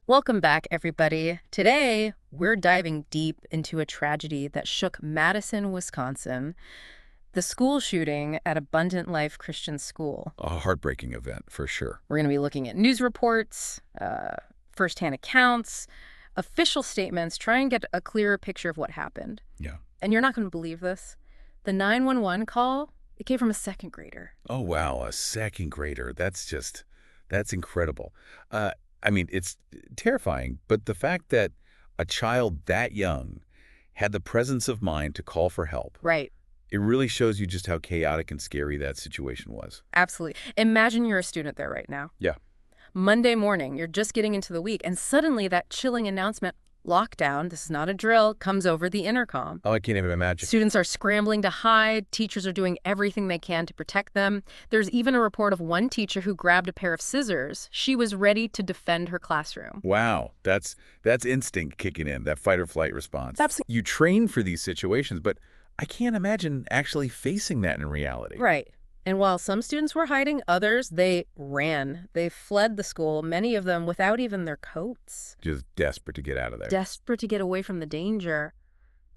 Welcome back, everybody. Today, we're diving deep into a tragedy that shook Madison, Wisconsin, the school shooting at Abundant Life Christian School. A heartbreaking event, for sure. We're going to be looking at news reports, firsthand accounts, official statements, try and get a clearer picture of what happened. Yeah. And you're not going to believe this. The 911 call, it came from a second grader. Oh, wow, a second grader. That's incredible. It's terrifying, but the fact that a child that young had the presence of mind to call for help, Right. it really shows you just how chaotic and scary that situation was. Absolutely. Imagine you're a student there right now. Yeah. Monday morning, you're just getting into the week, and suddenly that chilling announcement, lockdown, this is not a drill, comes over the intercom. Oh, I can't even imagine. Students are scrambling to hide. Teachers are doing everything they can to protect them. There's even a report of one teacher who grabbed a pair of scissors. She was ready to defend her classroom. Wow, that's instinct kicking in, that fight or flight response. Absolutely. You train for these situations, but I can't imagine actually facing that in reality. Right. And while some students were hiding, others, they ran. They fled the school, many of them without even their coats. Just desperate to get out of there. Desperate to get away from the danger.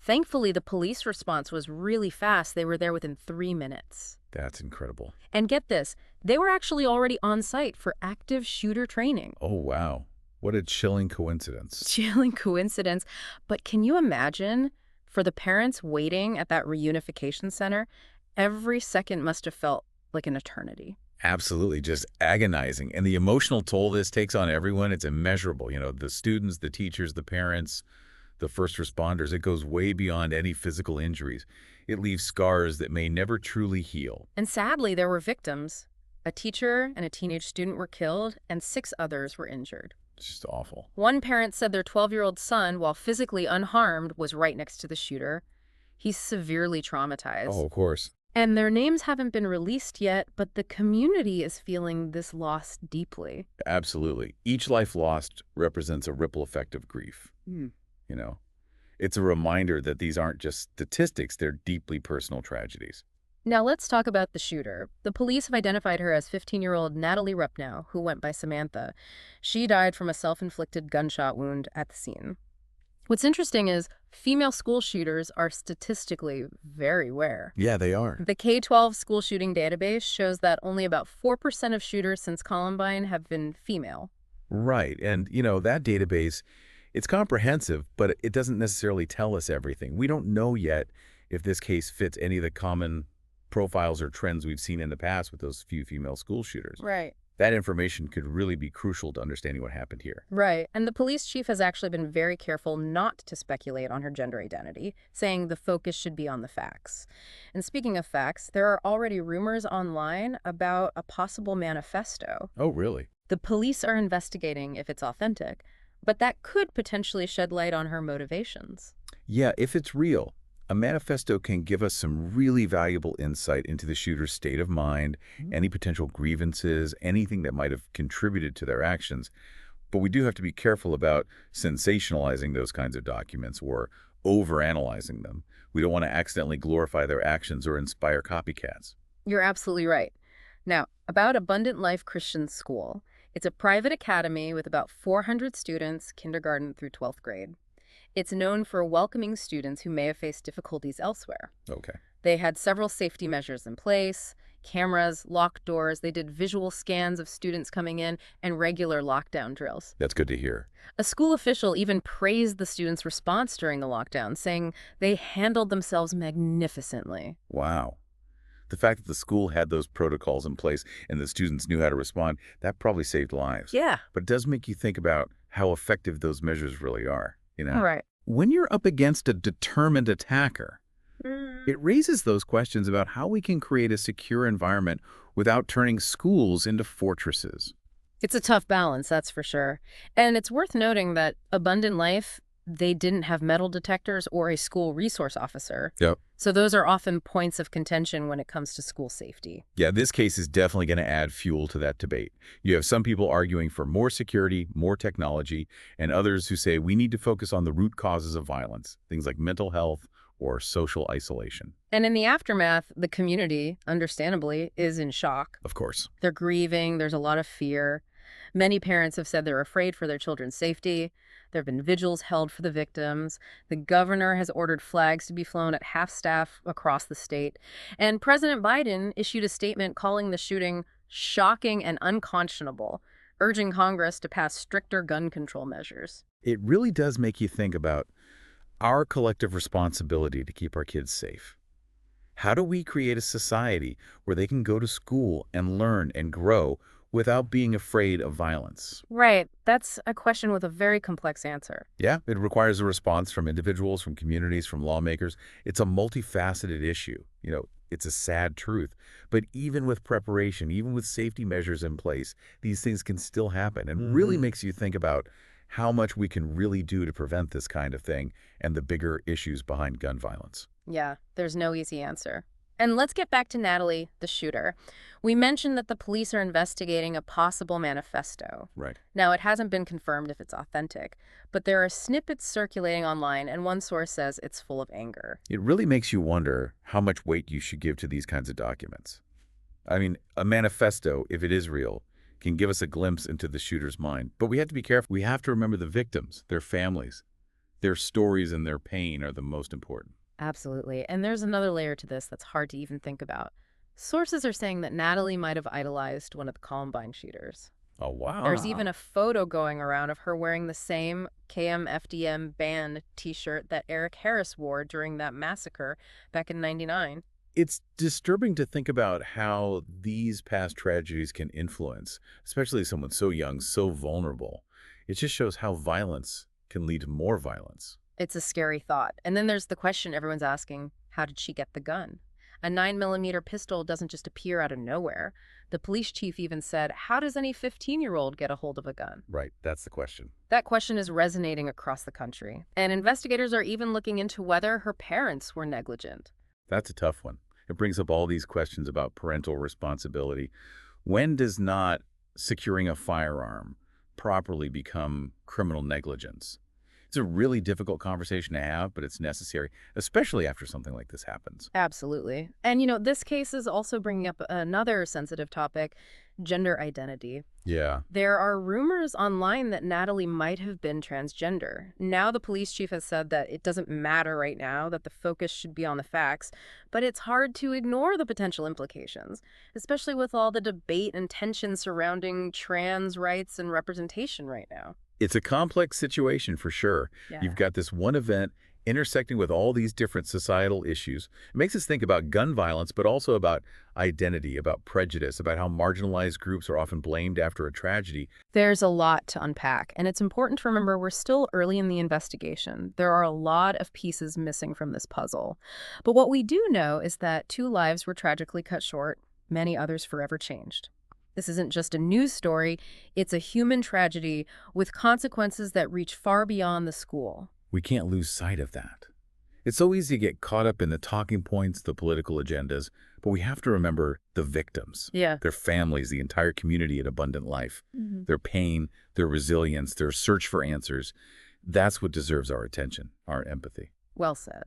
Thankfully, the police response was really fast. They were there within 3 minutes. That's incredible. And get this, they were actually already on site for active shooter training. Oh, wow. What a chilling coincidence. Chilling coincidence. But can you imagine, for the parents waiting at that reunification center, every second must have felt like an eternity. Absolutely, just agonizing. And the emotional toll this takes on everyone, it's immeasurable. The students, the teachers, the parents, the first responders, it goes way beyond any physical injuries. It leaves scars that may never truly heal. And sadly, there were victims. A teacher and a teenage student were killed, and 6 others were injured. It's just awful. One parent said their 12-year-old son, while physically unharmed, was right next to the shooter. He's severely traumatized. Oh, of course. And their names haven't been released yet, but the community is feeling this loss deeply. Absolutely. Each life lost represents a ripple effect of grief. It's a reminder that these aren't just statistics, they're deeply personal tragedies. Now let's talk about the shooter. The police have identified her as 15-year-old Natalie Rupnow, who went by Samantha. She died from a self-inflicted gunshot wound at the scene. What's interesting is female school shooters are statistically very rare. Yeah, they are. The K-12 school shooting database shows that only about 4% of shooters since Columbine have been female. Right. And, that database, it's comprehensive, but it doesn't necessarily tell us everything. We don't know yet if this case fits any of the common profiles or trends we've seen in the past with those few female school shooters. Right. That information could really be crucial to understanding what happened here. Right. And the police chief has actually been very careful not to speculate on her gender identity, saying the focus should be on the facts. And speaking of facts, there are already rumors online about a possible manifesto. Oh, really? The police are investigating if it's authentic, but that could potentially shed light on her motivations. Yeah, if it's real, a manifesto can give us some really valuable insight into the shooter's state of mind, any potential grievances, anything that might have contributed to their actions. But we do have to be careful about sensationalizing those kinds of documents or overanalyzing them. We don't want to accidentally glorify their actions or inspire copycats. You're absolutely right. Now, about Abundant Life Christian School. It's a private academy with about 400 students, kindergarten through 12th grade. It's known for welcoming students who may have faced difficulties elsewhere. Okay. They had several safety measures in place, cameras, locked doors. They did visual scans of students coming in and regular lockdown drills. That's good to hear. A school official even praised the students' response during the lockdown, saying they handled themselves magnificently. Wow. The fact that the school had those protocols in place and the students knew how to respond, that probably saved lives. Yeah. But it does make you think about how effective those measures really are. All right. When you're up against a determined attacker, it raises those questions about how we can create a secure environment without turning schools into fortresses. It's a tough balance, that's for sure. And it's worth noting that Abundant Life, they didn't have metal detectors or a school resource officer. Yep. So those are often points of contention when it comes to school safety. Yeah, this case is definitely going to add fuel to that debate. You have some people arguing for more security, more technology, and others who say we need to focus on the root causes of violence, things like mental health or social isolation. And in the aftermath, the community, understandably, is in shock. Of course. They're grieving, there's a lot of fear. Many parents have said they're afraid for their children's safety. There have been vigils held for the victims. The governor has ordered flags to be flown at half staff across the state. And President Biden issued a statement calling the shooting shocking and unconscionable, urging Congress to pass stricter gun control measures. It really does make you think about our collective responsibility to keep our kids safe. How do we create a society where they can go to school and learn and grow without being afraid of violence? Right. That's a question with a very complex answer. Yeah, it requires a response from individuals, from communities, from lawmakers. It's a multifaceted issue. It's a sad truth. But even with preparation, even with safety measures in place, these things can still happen, and really makes you think about how much we can really do to prevent this kind of thing and the bigger issues behind gun violence. Yeah, there's no easy answer. And let's get back to Natalie, the shooter. We mentioned that the police are investigating a possible manifesto. Right. Now, it hasn't been confirmed if it's authentic, but there are snippets circulating online, and one source says it's full of anger. It really makes you wonder how much weight you should give to these kinds of documents. I mean, a manifesto, if it is real, can give us a glimpse into the shooter's mind. But we have to be careful. We have to remember the victims, their families. Their stories and their pain are the most important. Absolutely. And there's another layer to this that's hard to even think about. Sources are saying that Natalie might have idolized one of the Columbine shooters. Oh, wow. There's even a photo going around of her wearing the same KMFDM band t-shirt that Eric Harris wore during that massacre back in '99. It's disturbing to think about how these past tragedies can influence, especially someone so young, so vulnerable. It just shows how violence can lead to more violence. It's a scary thought. And then there's the question everyone's asking, how did she get the gun? A 9mm pistol doesn't just appear out of nowhere. The police chief even said, how does any 15-year-old get a hold of a gun? Right, that's the question. That question is resonating across the country. And investigators are even looking into whether her parents were negligent. That's a tough one. It brings up all these questions about parental responsibility. When does not securing a firearm properly become criminal negligence? It's a really difficult conversation to have, but it's necessary, especially after something like this happens. Absolutely. And, this case is also bringing up another sensitive topic, gender identity. Yeah. There are rumors online that Natalie might have been transgender. Now the police chief has said that it doesn't matter right now, that the focus should be on the facts, but it's hard to ignore the potential implications, especially with all the debate and tension surrounding trans rights and representation right now. It's a complex situation for sure. Yeah. You've got this one event intersecting with all these different societal issues. It makes us think about gun violence, but also about identity, about prejudice, about how marginalized groups are often blamed after a tragedy. There's a lot to unpack, and it's important to remember we're still early in the investigation. There are a lot of pieces missing from this puzzle. But what we do know is that 2 lives were tragically cut short, many others forever changed. This isn't just a news story, it's a human tragedy with consequences that reach far beyond the school. We can't lose sight of that. It's so easy to get caught up in the talking points, the political agendas, but we have to remember the victims, Yeah. their families, the entire community at Abundant Life, their pain, their resilience, their search for answers. That's what deserves our attention, our empathy. Well said.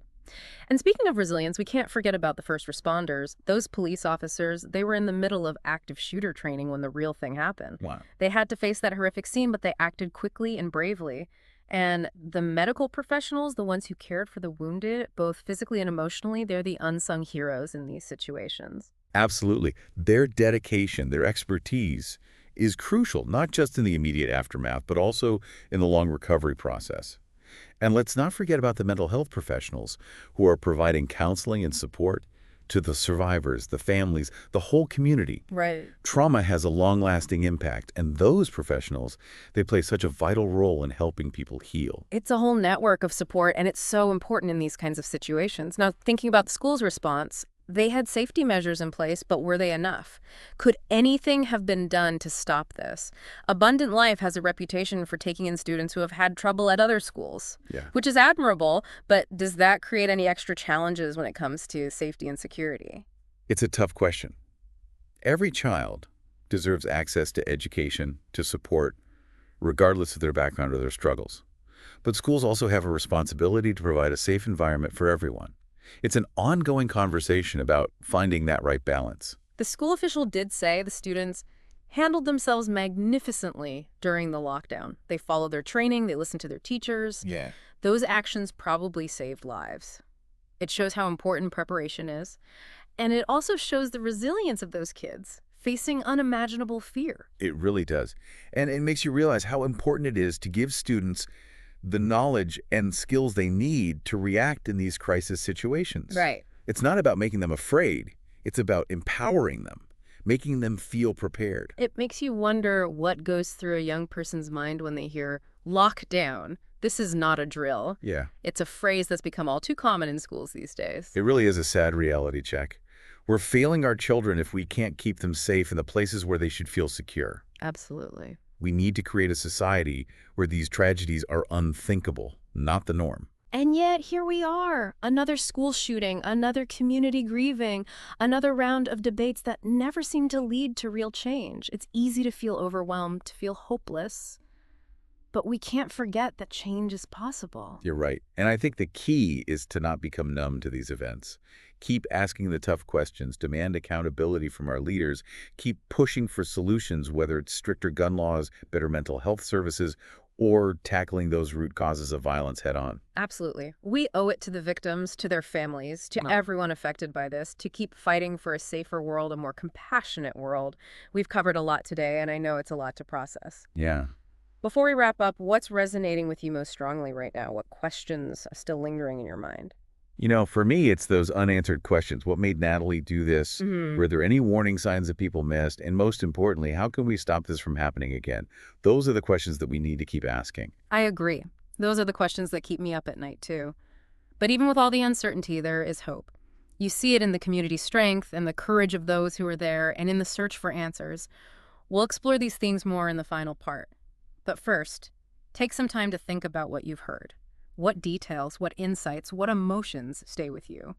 And speaking of resilience, we can't forget about the first responders. Those police officers, they were in the middle of active shooter training when the real thing happened. Wow. They had to face that horrific scene, but they acted quickly and bravely. And the medical professionals, the ones who cared for the wounded, both physically and emotionally, they're the unsung heroes in these situations. Absolutely. Their dedication, their expertise is crucial, not just in the immediate aftermath, but also in the long recovery process. And let's not forget about the mental health professionals who are providing counseling and support to the survivors, the families, the whole community. Right. Trauma has a long-lasting impact, and those professionals, they play such a vital role in helping people heal. It's a whole network of support, and it's so important in these kinds of situations. Now, thinking about the school's response, they had safety measures in place, but were they enough? Could anything have been done to stop this? Abundant Life has a reputation for taking in students who have had trouble at other schools, which is admirable, but does that create any extra challenges when it comes to safety and security? It's a tough question. Every child deserves access to education, to support, regardless of their background or their struggles. But schools also have a responsibility to provide a safe environment for everyone. It's an ongoing conversation about finding that right balance. The school official did say the students handled themselves magnificently during the lockdown. They followed their training, they listened to their teachers. Yeah. Those actions probably saved lives. It shows how important preparation is, and it also shows the resilience of those kids facing unimaginable fear. It really does. And it makes you realize how important it is to give students the knowledge and skills they need to react in these crisis situations. Right. It's not about making them afraid. It's about empowering them, making them feel prepared. It makes you wonder what goes through a young person's mind when they hear lockdown. This is not a drill. Yeah, It's a phrase that's become all too common in schools these days. it really is a sad reality check. We're failing our children if we can't keep them safe in the places where they should feel secure. Absolutely. We need to create a society where these tragedies are unthinkable, not the norm. And yet, here we are, another school shooting, another community grieving, another round of debates that never seem to lead to real change. It's easy to feel overwhelmed, to feel hopeless. But we can't forget that change is possible. You're right. And I think the key is to not become numb to these events. Keep asking the tough questions, demand accountability from our leaders, keep pushing for solutions, whether it's stricter gun laws, better mental health services, or tackling those root causes of violence head on. Absolutely. We owe it to the victims, to their families, to everyone affected by this, to keep fighting for a safer world, a more compassionate world. We've covered a lot today, and I know it's a lot to process. Yeah. Before we wrap up, what's resonating with you most strongly right now? What questions are still lingering in your mind? You know, for me, it's those unanswered questions. What made Natalie do this? Were there any warning signs that people missed? And most importantly, how can we stop this from happening again? Those are the questions that we need to keep asking. I agree. Those are the questions that keep me up at night, too. But even with all the uncertainty, there is hope. You see it in the community strength and the courage of those who are there and in the search for answers. We'll explore these themes more in the final part. But first, take some time to think about what you've heard. What details, what insights, what emotions stay with you?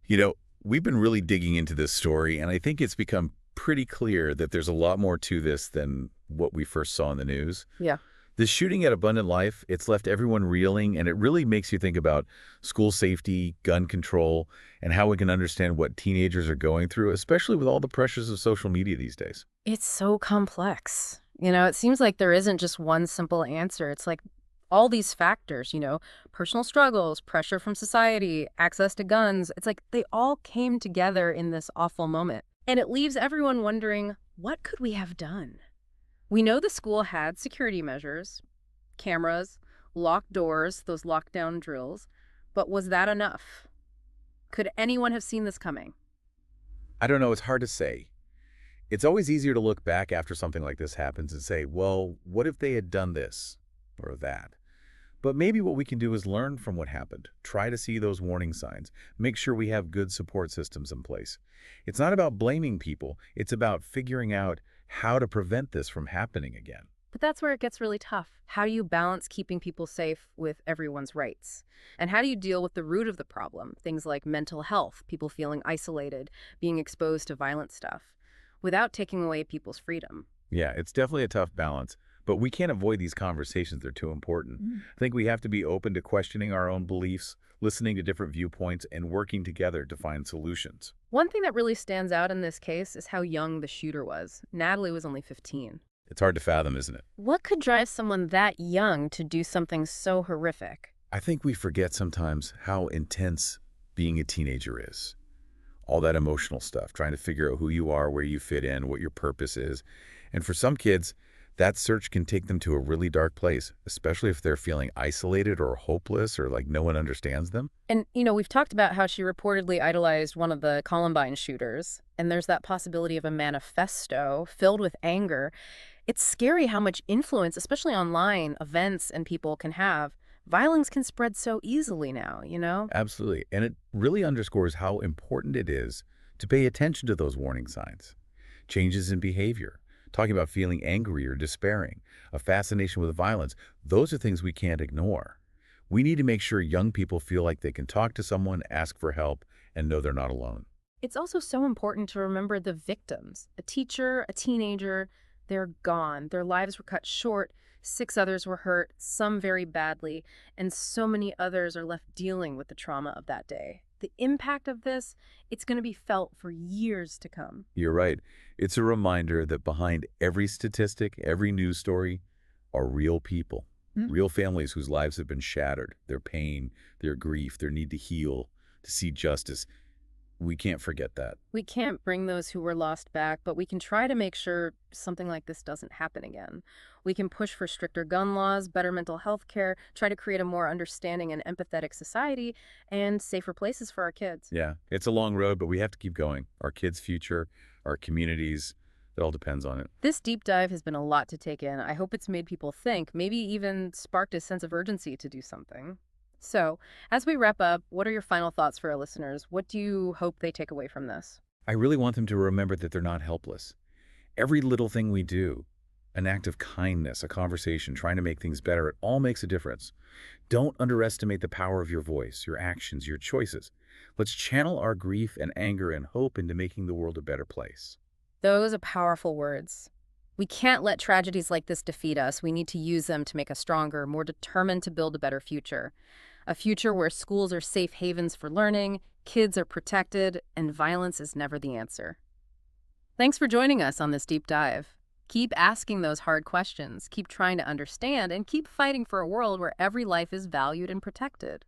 You know, we've been really digging into this story, and I think it's become pretty clear that there's a lot more to this than what we first saw in the news. Yeah. This shooting at Abundant Life, it's left everyone reeling, and it really makes you think about school safety, gun control, and how we can understand what teenagers are going through, especially with all the pressures of social media these days. It's so complex. It seems like there isn't just one simple answer. It's like all these factors, personal struggles, pressure from society, access to guns. It's like they all came together in this awful moment. And it leaves everyone wondering, what could we have done? We know the school had security measures, cameras, locked doors, those lockdown drills, but was that enough? Could anyone have seen this coming? I don't know, it's hard to say. It's always easier to look back after something like this happens and say, well, what if they had done this or that? But maybe what we can do is learn from what happened. Try to see those warning signs. Make sure we have good support systems in place. It's not about blaming people. It's about figuring out how to prevent this from happening again. But that's where it gets really tough. How do you balance keeping people safe with everyone's rights? And how do you deal with the root of the problem? Things like mental health, people feeling isolated, being exposed to violent stuff, without taking away people's freedom. Yeah, it's definitely a tough balance. But we can't avoid these conversations. They're too important. I think we have to be open to questioning our own beliefs, listening to different viewpoints, and working together to find solutions. One thing that really stands out in this case is how young the shooter was. Natalie was only 15. It's hard to fathom, isn't it? What could drive someone that young to do something so horrific? I think we forget sometimes how intense being a teenager is. All that emotional stuff, trying to figure out who you are, where you fit in, what your purpose is. And for some kids, that search can take them to a really dark place, especially if they're feeling isolated or hopeless or like no one understands them. And, we've talked about how she reportedly idolized one of the Columbine shooters, and there's that possibility of a manifesto filled with anger. It's scary how much influence, especially online, events and people can have. Violence can spread so easily now. Absolutely. And it really underscores how important it is to pay attention to those warning signs. Changes in behavior, talking about feeling angry or despairing, a fascination with violence, those are things we can't ignore. We need to make sure young people feel like they can talk to someone, ask for help, and know they're not alone. It's also so important to remember the victims. A teacher, a teenager, they're gone. Their lives were cut short. 6 others were hurt, some very badly, and so many others are left dealing with the trauma of that day. The impact of this, it's going to be felt for years to come. You're right. It's a reminder that behind every statistic, every news story, are real people, Mm. real families whose lives have been shattered, their pain, their grief, their need to heal, to see justice. We can't forget that. We can't bring those who were lost back, but we can try to make sure something like this doesn't happen again. We can push for stricter gun laws, better mental health care, try to create a more understanding and empathetic society, and safer places for our kids. Yeah, it's a long road, but we have to keep going. Our kids' future, our communities, it all depends on it. This deep dive has been a lot to take in. I hope it's made people think, maybe even sparked a sense of urgency to do something. So, as we wrap up, what are your final thoughts for our listeners? What do you hope they take away from this? I really want them to remember that they're not helpless. Every little thing we do, an act of kindness, a conversation, trying to make things better, it all makes a difference. Don't underestimate the power of your voice, your actions, your choices. Let's channel our grief and anger and hope into making the world a better place. Those are powerful words. We can't let tragedies like this defeat us. We need to use them to make us stronger, more determined to build a better future. A future where schools are safe havens for learning, kids are protected, and violence is never the answer. Thanks for joining us on this deep dive. Keep asking those hard questions, keep trying to understand, and keep fighting for a world where every life is valued and protected.